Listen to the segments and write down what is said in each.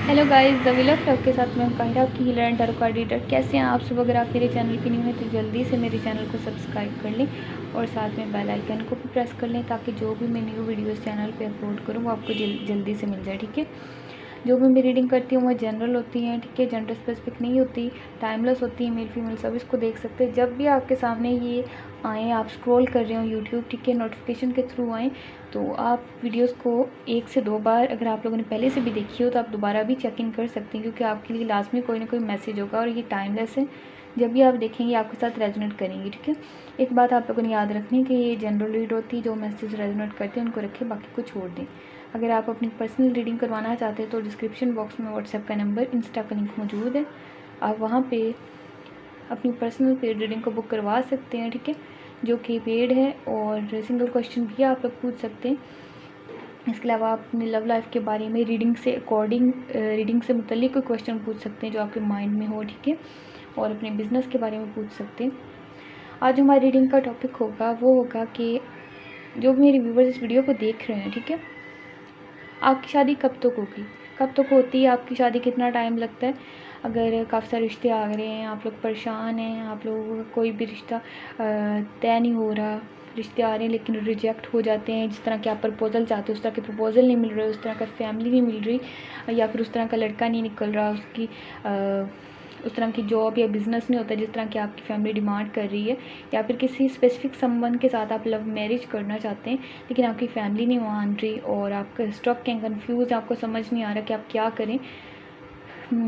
Hello guys, the will of love के साथ मैं काहिरा, आपकी healer and tarot card reader. कैसे हैं आप सब? अगर आप मेरे चैनल पे न्यू हैं तो जल्दी से मेरे चैनल को सब्सक्राइब कर लें और साथ में बेल आइकन को भी प्रेस कर लें ताकि जो भी मैं न्यू वीडियोस चैनल पे अपलोड करूँ वो आपको जल्दी से मिल जाए। ठीक है, जो भी मैं रीडिंग करती हूँ वो जनरल होती हैं। ठीक है, जेंडर स्पेसिफिक नहीं होती, टाइमलेस होती है। मेल फीमेल सब इसको देख सकते हैं। जब भी आपके सामने ये आएँ, आप स्क्रॉल कर रहे हो यूट्यूब, ठीक है, नोटिफिकेशन के थ्रू आएँ तो आप वीडियोस को 1 से 2 बार, अगर आप लोगों ने पहले से भी देखी हो तो आप दोबारा भी चेक इन कर सकते हैं, क्योंकि आपके लिए लाजमी कोई ना कोई मैसेज होगा और ये टाइमलेस है। जब भी आप देखेंगे आपके साथ रेजोनेट करेंगी। ठीक है, एक बात आप लोगों ने याद रखनी है कि ये जनरल रीड होती है। जो मैसेज रेजोनेट करते हैं उनको रखें, बाकी को छोड़ दें। अगर आप अपनी पर्सनल रीडिंग करवाना चाहते हैं तो डिस्क्रिप्शन बॉक्स में व्हाट्सएप का नंबर, इंस्टा का लिंक मौजूद है। आप वहाँ पे अपनी पर्सनल पेड रीडिंग को बुक करवा सकते हैं। ठीक है, जो कि पेड है, और सिंगल क्वेश्चन भी आप लोग पूछ सकते हैं। इसके अलावा आप अपनी लव लाइफ के बारे में रीडिंग से मुतल्लिक कोई क्वेश्चन पूछ सकते हैं जो आपके माइंड में हो। ठीक है, और अपने बिजनेस के बारे में पूछ सकते हैं। आज हमारी रीडिंग का टॉपिक होगा, वो होगा कि जो मेरे व्यूवर्स इस वीडियो को देख रहे हैं, ठीक है, आपकी शादी कब तक होगी, कब तक होती है आपकी शादी, कितना टाइम लगता है। अगर काफ़ी सारे रिश्ते आ रहे हैं, आप लोग परेशान हैं, आप लोगों का कोई भी रिश्ता तय नहीं हो रहा, रिश्ते आ रहे हैं लेकिन रिजेक्ट हो जाते हैं, जिस तरह के आप प्रपोजल चाहते हो उस तरह के प्रपोजल नहीं मिल रहे, उस तरह का फैमिली नहीं मिल रही, या फिर उस तरह का लड़का नहीं निकल रहा, उसकी उस तरह की जॉब या बिज़नेस नहीं होता जिस तरह की आपकी फैमिली डिमांड कर रही है, या फिर किसी स्पेसिफिक संबंध के साथ आप लव मैरिज करना चाहते हैं लेकिन आपकी फैमिली नहीं मान रही और आपका स्टक हैं, कन्फ्यूज़, आपको समझ नहीं आ रहा कि आप क्या करें,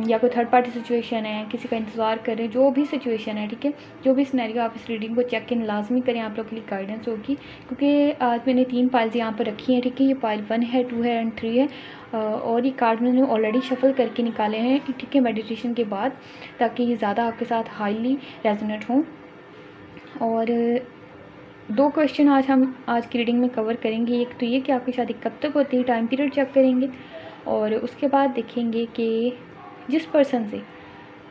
या कोई थर्ड पार्टी सिचुएशन है, किसी का इंतज़ार कर रहे हैं, जो भी सिचुएशन है। ठीक है, जो भी सिनेरियो, आप इस रीडिंग को चेक इन लाजमी करें, आप लोग के लिए गाइडेंस होगी। क्योंकि आज मैंने 3 पाइल्स यहाँ पर रखी हैं। ठीक है, ये पाइल 1 है, 2 है एंड 3 है, और ये कार्ड मैंने ऑलरेडी शफल करके निकाले हैं। ठीक है, मेडिटेशन के बाद, ताकि ये ज़्यादा आपके साथ हाईली रेजोनेट हों। और 2 क्वेश्चन आज की रीडिंग में कवर करेंगे। एक तो ये कि आपकी शादी कब तक होती है, टाइम पीरियड चेक करेंगे, और उसके बाद देखेंगे कि जिस पर्सन से,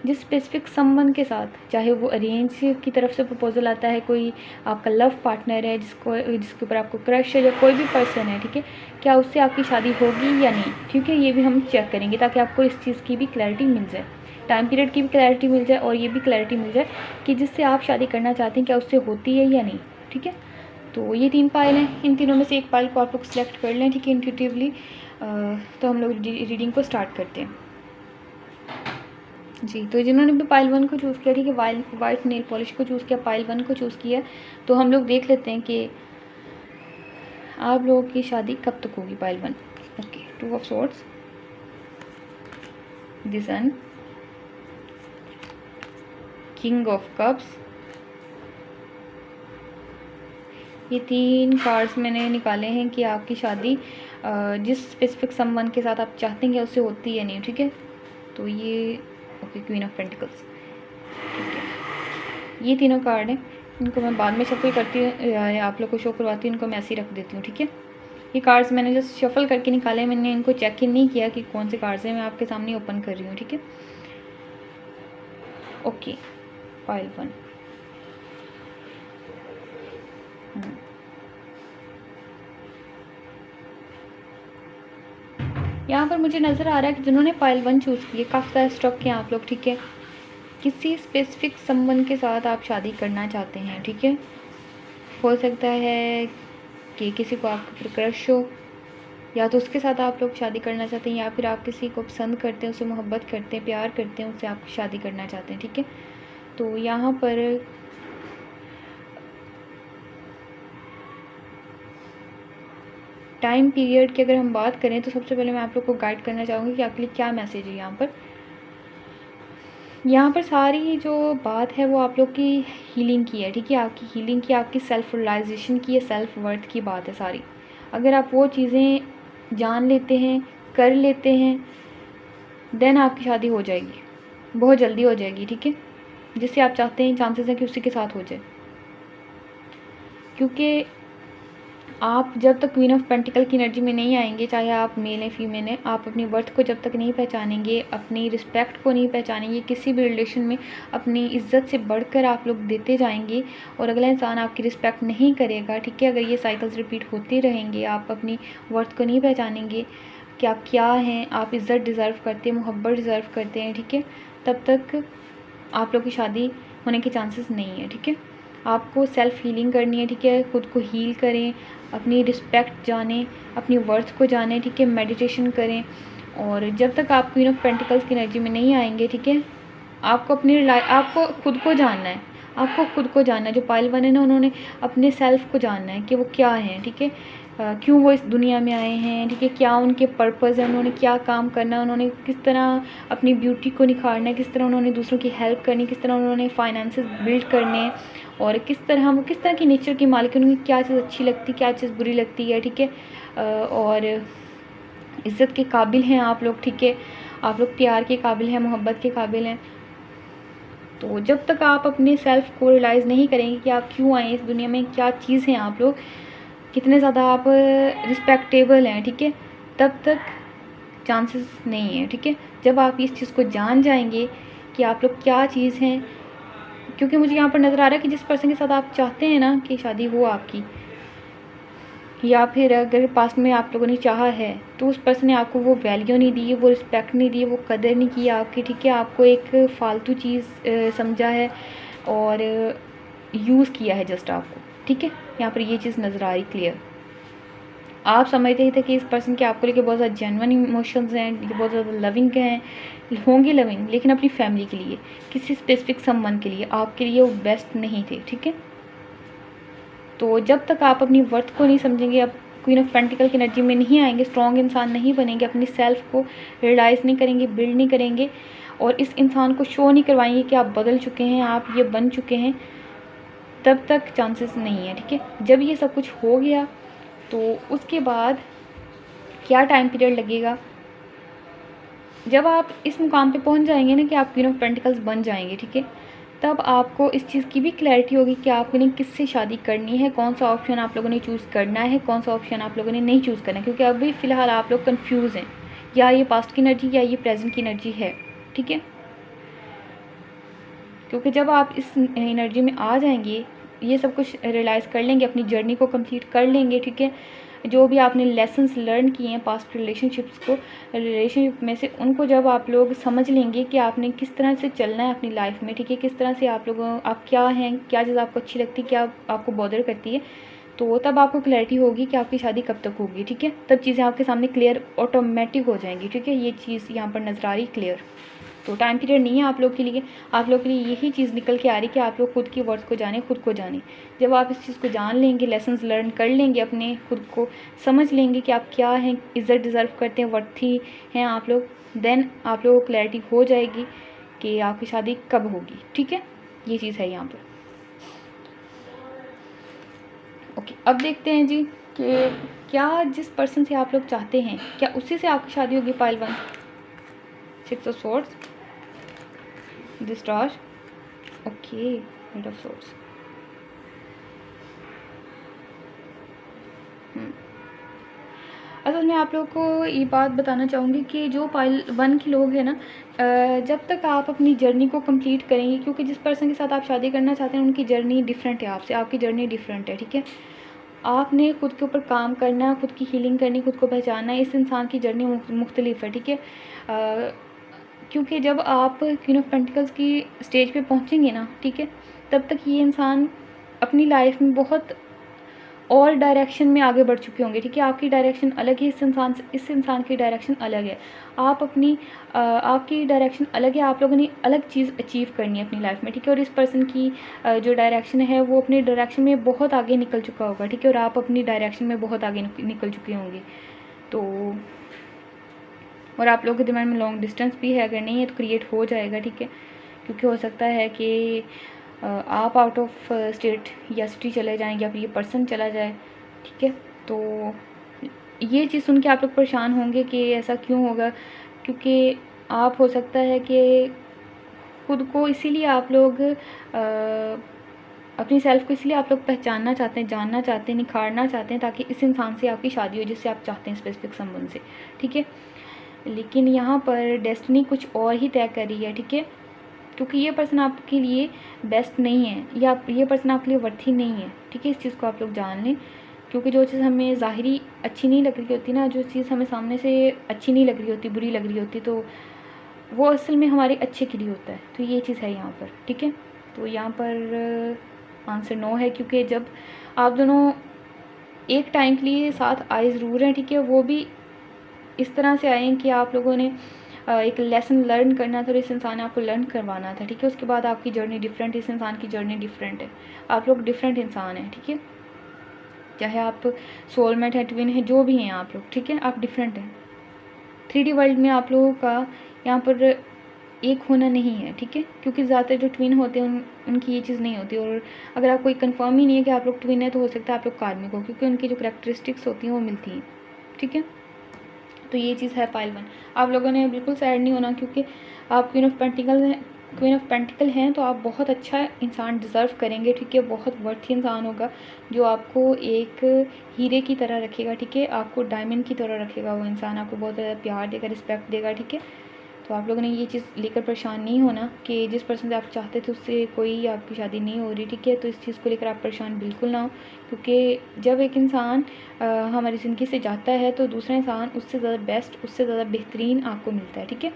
जिस स्पेसिफिक संबंध के साथ, चाहे वो अरेंज की तरफ से प्रपोजल आता है, कोई आपका लव पार्टनर है जिसके ऊपर आपको क्रश है, या कोई भी पर्सन है, ठीक है, क्या उससे आपकी शादी होगी या नहीं। ठीक है, ये भी हम चेक करेंगे ताकि आपको इस चीज़ की भी क्लैरिटी मिल जाए, टाइम पीरियड की भी क्लैरिटी मिल जाए, और ये भी क्लैरिटी मिल जाए कि जिससे आप शादी करना चाहते हैं क्या उससे होती है या नहीं। ठीक है, तो ये 3 पाइल हैं, इन तीनों में से एक पाइल को आप लोग सेलेक्ट कर लें। ठीक है, इंट्यूटिवली। तो हम लोग रीडिंग को स्टार्ट करते हैं जी। तो जिन्होंने भी पाइल 1 को चूज़ किया, ठीक है, वाइट नेल पॉलिश को चूज़ किया, पाइल 1 को चूज़ किया, तो हम लोग देख लेते हैं कि आप लोगों की शादी कब तक होगी। Pile 1, okay, 2 of swords, the sun, king of cups. ये 3 कार्ड्स मैंने निकाले हैं कि आपकी शादी जिस स्पेसिफिक संबंध के साथ आप चाहते हैं कि उससे होती है नहीं। ठीक है, तो ये ओके, क्वीन ऑफ पेंटिकल्स। ठीक है, ये तीनों कार्ड हैं, इनको मैं बाद में शफल करती हूँ, आप लोग को शो करवाती हूँ, इनको मैं ऐसे ही रख देती हूँ। ठीक है, ये कार्ड्स मैंने जस्ट शफल करके निकाले, मैंने इनको चेक इन नहीं किया कि कौन से कार्ड्स हैं, मैं आपके सामने ओपन कर रही हूँ। ठीक है, ओके, पाइल 1, यहाँ पर मुझे नज़र आ रहा है कि जिन्होंने पाइल 1 चूज़ की है, काफ़ी सारे स्ट्रक हैं आप लोग। ठीक है, किसी स्पेसिफिक संबंध के साथ आप शादी करना चाहते हैं। ठीक है, हो सकता है कि किसी को आपके ऊपर क्रश हो, या तो उसके साथ आप लोग शादी करना चाहते हैं, या फिर आप किसी को पसंद करते हैं, उससे मोहब्बत करते हैं, प्यार करते हैं, उससे आप शादी करना चाहते हैं। ठीक है, तो यहाँ पर टाइम पीरियड की अगर हम बात करें तो सबसे पहले मैं आप लोग को गाइड करना चाहूँगी कि आपके लिए क्या मैसेज है। यहाँ पर सारी जो बात है वो आप लोग की हीलिंग की है। ठीक है, आपकी हीलिंग की, आपकी सेल्फ रियलाइजेशन की है, सेल्फ वर्थ की बात है सारी। अगर आप वो चीज़ें जान लेते हैं, कर लेते हैं, देन आपकी शादी हो जाएगी, बहुत जल्दी हो जाएगी। ठीक है, जिससे आप चाहते हैं चांसेस हैं कि उसी के साथ हो जाए, क्योंकि आप जब तक क्वीन ऑफ पेंटिकल की एनर्जी में नहीं आएंगे, चाहे आप मेल हैं फीमेल हैं, आप अपनी वर्थ को जब तक नहीं पहचानेंगे, अपनी रिस्पेक्ट को नहीं पहचानेंगे, किसी भी रिलेशन में अपनी इज्जत से बढ़कर आप लोग देते जाएंगे और अगला इंसान आपकी रिस्पेक्ट नहीं करेगा। ठीक है, अगर ये साइकिल्स रिपीट होते रहेंगे, आप अपनी वर्थ को नहीं पहचानेंगे, कि आप क्या हैं, आप इज़्ज़त डिज़र्व करते हैं, मोहब्बत डिज़र्व करते हैं, ठीक है, तब तक आप लोग की शादी होने के चांसेस नहीं है, ठीक है। आपको सेल्फ़ हीलिंग करनी है, ठीक है, खुद को हील करें, अपनी रिस्पेक्ट जानें, अपनी वर्थ को जानें, ठीक है, मेडिटेशन करें। और जब तक आप क्वीन ऑफ पेंटिकल्स की एनर्जी में नहीं आएंगे, ठीक है, आपको खुद को जानना है, आपको खुद को जानना है। जो पाइल वन है ना, उन्होंने अपने सेल्फ़ को जानना है कि वो क्या हैं, ठीक है, क्यों वो इस दुनिया में आए हैं, ठीक है, क्या उनके पर्पज़ है, उन्होंने क्या काम करना है, उन्होंने किस तरह अपनी ब्यूटी को निखारना है, किस तरह उन्होंने दूसरों की हेल्प करनी, किस तरह उन्होंने फाइनेंसेस बिल्ड करने हैं, और किस तरह की नेचर की मालिक है, उन्हें क्या चीज़ अच्छी लगती है, क्या चीज़ बुरी लगती है, ठीक है। और इज़्ज़त के काबिल हैं आप लोग, ठीक है, आप लोग प्यार के काबिल हैं, मोहब्बत के काबिल हैं। तो जब तक आप अपने सेल्फ़ को रियलाइज़ नहीं करेंगे कि आप क्यों आए इस दुनिया में, क्या चीज़ हैं आप लोग, कितने ज़्यादा आप रिस्पेक्टेबल हैं, ठीक है, तब तक चांसेस नहीं है, ठीक है। जब आप इस चीज़ को जान जाएंगे कि आप लोग क्या चीज़ हैं, क्योंकि मुझे यहाँ पर नज़र आ रहा है कि जिस पर्सन के साथ आप चाहते हैं ना कि शादी हो आपकी, या फिर अगर पास्ट में आप लोगों ने चाहा है तो उस पर्सन ने आपको वो वैल्यू नहीं दी, वो रिस्पेक्ट नहीं दी, वो कदर नहीं की आपकी, ठीक है, आपको एक फ़ालतू चीज़ समझा है और यूज़ किया है जस्ट आपको, ठीक है। यहाँ पर ये चीज़ नज़र आ रही क्लियर। आप समझते थे कि इस पर्सन के आपको लेके बहुत ज़्यादा जेन्युइन इमोशंस हैं, ये बहुत ज़्यादा लविंग हैं, होंगे लविंग, लेकिन अपनी फैमिली के लिए, किसी स्पेसिफिक संबंध के लिए, आपके लिए वो बेस्ट नहीं थे, ठीक है। तो जब तक आप अपनी वर्थ को नहीं समझेंगे, आप क्वीन ऑफ पेंटिकल की एनर्जी में नहीं आएंगे, स्ट्रॉन्ग इंसान नहीं बनेंगे, अपनी सेल्फ को रियलाइज़ नहीं करेंगे, बिल्ड नहीं करेंगे, और इस इंसान को शो नहीं करवाएंगे कि आप बदल चुके हैं, आप ये बन चुके हैं, तब तक चांसेस नहीं है, ठीक है। जब ये सब कुछ हो गया तो उसके बाद क्या टाइम पीरियड लगेगा, जब आप इस मुकाम पे पहुंच जाएंगे ना कि आप क्वीन ऑफ पेंटिकल्स बन जाएंगे, ठीक है, तब आपको इस चीज़ की भी क्लैरिटी होगी कि आपको ने किससे शादी करनी है, कौन सा ऑप्शन आप लोगों ने चूज़ करना है, कौन सा ऑप्शन आप लोगों ने नहीं चूज़ करना है। क्योंकि अभी फ़िलहाल आप लोग कन्फ्यूज़ हैं, या ये पास्ट की एनर्जी या ये प्रेजेंट की एनर्जी है, ठीक है। क्योंकि जब आप इस एनर्जी में आ जाएंगे, ये सब कुछ रियलाइज़ कर लेंगे, अपनी जर्नी को कंप्लीट कर लेंगे, ठीक है, जो भी आपने लेसन्स लर्न किए हैं पास्ट रिलेशनशिप में से, उनको जब आप लोग समझ लेंगे कि आपने किस तरह से चलना है अपनी लाइफ में, ठीक है, किस तरह से आप क्या हैं, क्या चीज़ आपको अच्छी लगती है, क्या आपको बॉदर करती है, तो तब आपको क्लैरिटी होगी कि आपकी शादी कब तक होगी, ठीक है। तब चीज़ें आपके सामने क्लियर ऑटोमेटिक हो जाएंगी, ठीक है। ये चीज़ यहाँ पर नज़र आ रही क्लियर। तो टाइम पीरियड नहीं है आप लोग के लिए, आप लोग के लिए यही चीज़ निकल के आ रही कि आप लोग खुद की वर्थ को जाने, खुद को जाने। जब आप इस चीज़ को जान लेंगे, लेसन्स लर्न कर लेंगे, अपने खुद को समझ लेंगे कि आप क्या हैं, इज़्ज़त डिज़र्व करते हैं, वर्थी हैं आप लोग, देन आप लोगों को क्लैरिटी हो जाएगी कि आपकी शादी कब होगी, ठीक है। ये चीज़ है यहाँ पर। ओके, अब देखते हैं जी कि क्या जिस पर्सन से आप लोग चाहते हैं, क्या उसी से आपकी शादी होगी। Pile one, 6 of swords, this star, okay, 8 of swords. असल मैं आप लोगों को ये बात बताना चाहूँगी कि जो पाइल वन के लोग हैं ना, जब तक आप अपनी जर्नी को कंप्लीट करेंगे, क्योंकि जिस पर्सन के साथ आप शादी करना चाहते हैं उनकी जर्नी डिफरेंट है आपसे, आपकी जर्नी डिफरेंट है, ठीक है। आपने खुद के ऊपर काम करना, खुद की हीलिंग करनी, खुद को पहचानना, इस इंसान की जर्नी मुख्तलिफ है, ठीक है। क्योंकि जब आप क्वीन ऑफ पेंटिकल्स की स्टेज पे पहुंचेंगे ना, ठीक है, तब तक ये इंसान अपनी लाइफ में बहुत और डायरेक्शन में आगे बढ़ चुके होंगे, ठीक है। आपकी डायरेक्शन अलग है, इस इंसान की डायरेक्शन अलग है, आपकी डायरेक्शन अलग है, आप लोगों ने अलग चीज़ अचीव करनी है अपनी लाइफ में, ठीक है। और इस पर्सन की जो डायरेक्शन है वो अपनी डायरेक्शन में बहुत आगे निकल चुका होगा, ठीक है, और आप अपनी डायरेक्शन में बहुत आगे निकल चुके होंगे। तो और आप लोगों के दिमाग में लॉन्ग डिस्टेंस भी है, अगर नहीं है तो क्रिएट हो जाएगा, ठीक है। क्योंकि हो सकता है कि आप आउट ऑफ स्टेट या सिटी चले जाएं, या फिर ये पर्सन चला जाए, ठीक है। तो ये चीज़ सुन के आप लोग परेशान होंगे कि ऐसा क्यों होगा, क्योंकि आप हो सकता है कि खुद को इसीलिए आप लोग अपनी सेल्फ को इसलिए आप लोग पहचानना चाहते हैं, जानना चाहते हैं, निखारना चाहते हैं, ताकि इस इंसान से आपकी शादी हो जिससे आप चाहते हैं, स्पेसिफिक संबंध से, ठीक है। लेकिन यहाँ पर डेस्टिनी कुछ और ही तय कर रही है, ठीक है, क्योंकि ये पर्सन आपके लिए बेस्ट नहीं है, या ये पर्सन आपके लिए वर्थी नहीं है, ठीक है। इस चीज़ को आप लोग जान लें, क्योंकि जो चीज़ हमें ज़ाहिरी अच्छी नहीं लग रही होती ना, जो चीज़ हमें सामने से अच्छी नहीं लग रही होती, बुरी लग रही होती, तो वो असल में हमारे अच्छे के लिए होता है। तो ये चीज़ है यहाँ पर, ठीक है। तो यहाँ पर आंसर नो है, क्योंकि जब आप दोनों एक टाइम के लिए साथ आए ज़रूर हैं, ठीक है, वो भी इस तरह से आए कि आप लोगों ने एक लेसन लर्न करना था और इस इंसान ने आपको लर्न करवाना था, ठीक है। उसके बाद आपकी जर्नी डिफरेंट, इस इंसान की जर्नी डिफरेंट है, आप लोग डिफरेंट इंसान हैं, ठीक है। चाहे आप सोलमेट हैं, ट्विन हैं, जो भी हैं आप लोग, ठीक है, आप डिफरेंट हैं। 3D वर्ल्ड में आप लोगों का यहाँ पर एक होना नहीं है, ठीक है, क्योंकि ज़्यादातर जो ट्विन होते हैं उनकी ये चीज़ नहीं होती। और अगर आप कोई कंफर्म ही नहीं है कि आप लोग ट्विन है, तो हो सकता है आप लोग कार्मिक हो, क्योंकि उनकी जो करैक्टरिस्टिक्स होती हैं वो मिलती हैं, ठीक है। तो ये चीज़ है पाइल 1। आप लोगों ने बिल्कुल सैड नहीं होना, क्योंकि आप क्वीन ऑफ पेंटिकल हैं, तो आप बहुत अच्छा इंसान डिज़र्व करेंगे, ठीक है। बहुत वर्थी इंसान होगा जो आपको एक हीरे की तरह रखेगा, ठीक है, आपको डायमंड की तरह रखेगा। वो इंसान आपको बहुत ज़्यादा प्यार देगा, रिस्पेक्ट देगा, ठीक है। तो आप लोगों ने ये चीज़ लेकर परेशान नहीं होना कि जिस पर्सन से आप चाहते थे उससे कोई आपकी शादी नहीं हो रही, ठीक है। तो इस चीज़ को लेकर आप परेशान बिल्कुल ना हो, क्योंकि जब एक इंसान हमारी ज़िंदगी से जाता है तो दूसरा इंसान उससे ज़्यादा बेस्ट, उससे ज़्यादा बेहतरीन आपको मिलता है, ठीक है।